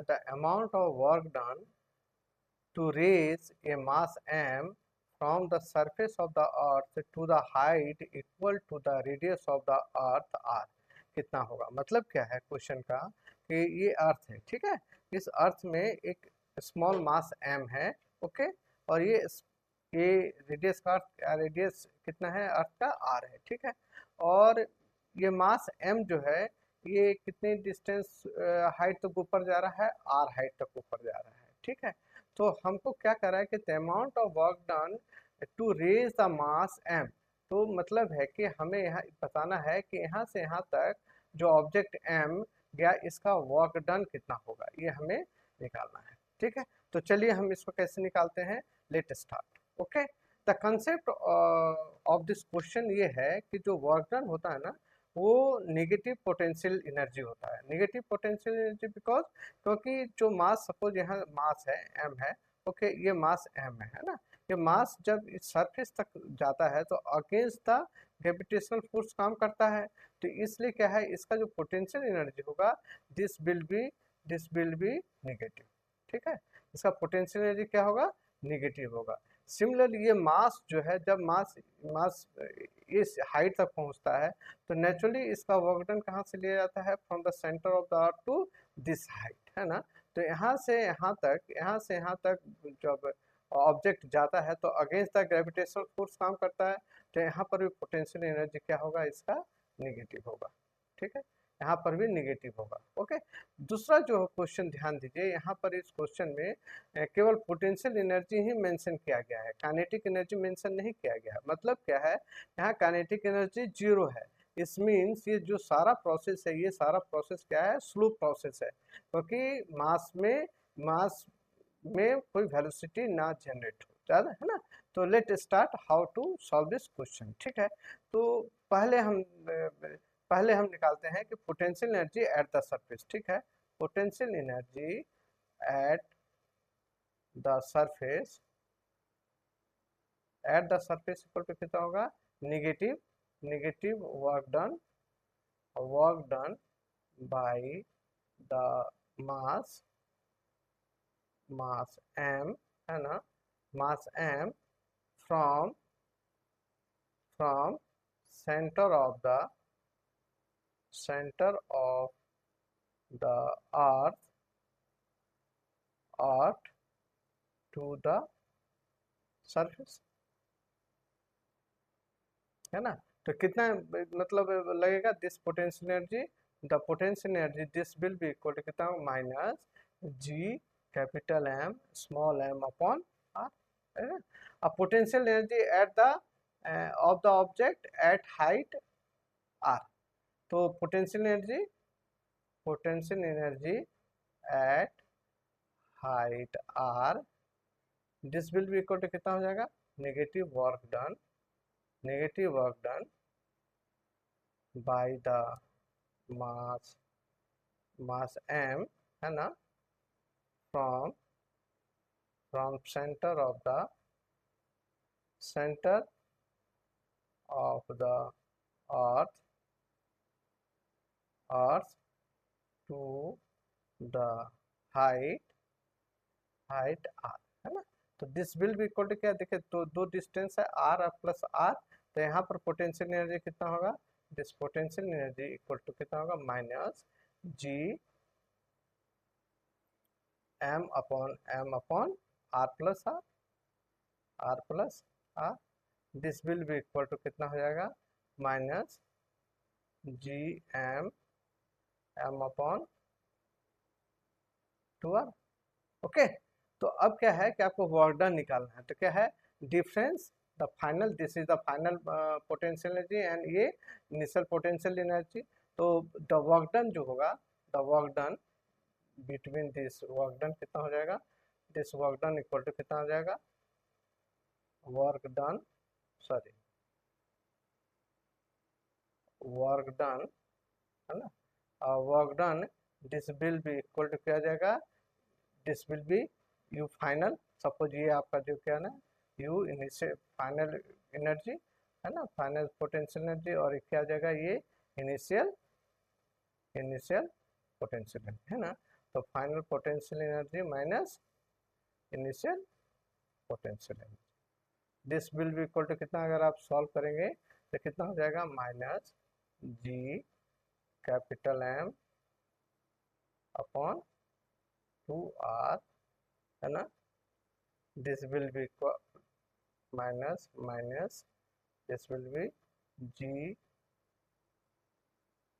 the amount of work done to raise a mass m from the surface of the earth to the height equal to the radius of the earth r कितना होगा। मतलब क्या है question का कि ये अर्थ है, ठीक है, इस अर्थ में एक स्मॉल मास m है, ओके, और ये रेडियस का रेडियस कितना है अर्थ का r है, ठीक है, और ये मास m जो है ये कितनी डिस्टेंस हाइट तक ऊपर जा रहा है, r हाइट तक ऊपर जा रहा है, ठीक है। तो हमको क्या कर रहा है कि the amount of work done to raise the mass m, तो मतलब है कि हमें यहाँ बताना है कि यहाँ से यहाँ तक जो ऑब्जेक्ट m गया इसका वर्क डन कितना होगा, ये हमें निकालना है, ठीक है। तो चलिए हम इसको कैसे निकालते हैं, let start. Okay, the concept of this question ये है कि जो वर्क डन होता है ना वो नेगेटिव पोटेंशियल एनर्जी होता है। नेगेटिव पोटेंशियल एनर्जी बिकॉज क्योंकि जो मास सपोज यहाँ मास है m है, ओके, ये मास m है ना, ये मास जब इस सरफेस तक जाता है तो अगेंस्ट द ग्रेविटेशनल फोर्स काम करता है, तो इसलिए क्या है इसका जो पोटेंशियल एनर्जी होगा दिस विल बी नेगेटिव, ठीक है, इसका पोटेंशियल एनर्जी क्या होगा, नेगेटिव होगा। सिमिलरली ये मास जो है जब मास मास इस हाइट तक पहुंचता है तो नेचुरली इसका वर्क डन कहाँ से लिया जाता है, from the centre of the earth to this height, है ना। तो यहाँ से यहाँ तक जब ऑब्जेक्ट जाता है तो अगेंस्ट द ग्रेविटेशनल फोर्स काम करता है, तो यहाँ पर भी पोटेंशियल एनर्जी क्या होगा इसका, नेगेटिव होगा, ठीक है, यहाँ पर भी नेगेटिव होगा। ओके, दूसरा जो क्वेश्चन ध्यान दीजिए, यहाँ पर इस क्वेश्चन में केवल पोटेंशियल एनर्जी ही मेंशन किया गया है, काइनेटिक एनर्जी मेंशन नहीं किया गया है। मतलब क्या है, यहाँ काइनेटिक एनर्जी जीरो है, इस मीन्स ये जो सारा प्रोसेस है ये सारा प्रोसेस क्या है, स्लो प्रोसेस है, क्योंकि मास में कोई वेलोसिटी ना जनरेट हो ज़्यादा, है ना। तो let start how to solve this question, ठीक है। तो पहले हम निकालते हैं कि potential energy at the surface, ठीक है, potential energy at the surface equal to कितना होगा, negative work done by the mass m, है ना, mass m from centre of the earth to the surface, है ना। तो कितना मतलब लगेगा, this potential energy, the potential energy this will be equal to कितना, minus G capital M small m upon r, है ना। अब potential energy at the of the object at height r, तो potential energy at height r this will be equal to कितना हो जाएगा, negative work done by the mass m, है ना, from centre of the earth to the height r, है ना। तो this will be equal to क्या, देखिए तो दो डिस्टेंस है r प्लस r, तो यहाँ पर पोटेंशियल एनर्जी कितना होगा, this potential energy equal to कितना होगा, minus G m upon r plus r, this will be equal to कितना हो जाएगा, minus G m upon 2r। Okay, तो अब क्या है कि आपको वर्क डन निकालना है, तो क्या है difference, the final, this is the final potential energy and ये इनिशियल पोटेंशियल एनर्जी। तो द वर्क डन जो होगा, the work done between this work done कितना हो जाएगा, this work done equal to कितना हो जाएगा, वर्क डन है ना, work done this will be equal to क्या जाएगा, this will be you final, suppose ये आपका जो क्या ना यू इनिशियल फाइनल एनर्जी, है ना, फाइनल पोटेंशियल एनर्जी, और क्या आ जाएगा ये इनिशियल पोटेंशियल एनर्जी, है ना। तो final potential energy minus initial potential energy, this will be equal to कितना, अगर आप सॉल्व करेंगे तो कितना हो जाएगा, minus G capital M upon 2r, है ना, this will be minus minus this will be G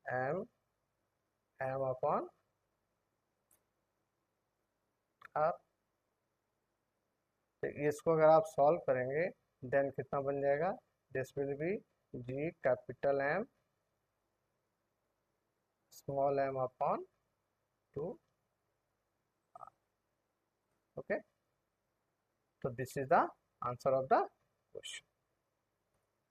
M upon R. तो इसको अगर आप सॉल्व करेंगे देन कितना बन जाएगा, this will be G capital M small M upon 2, okay, so this is the answer of the question.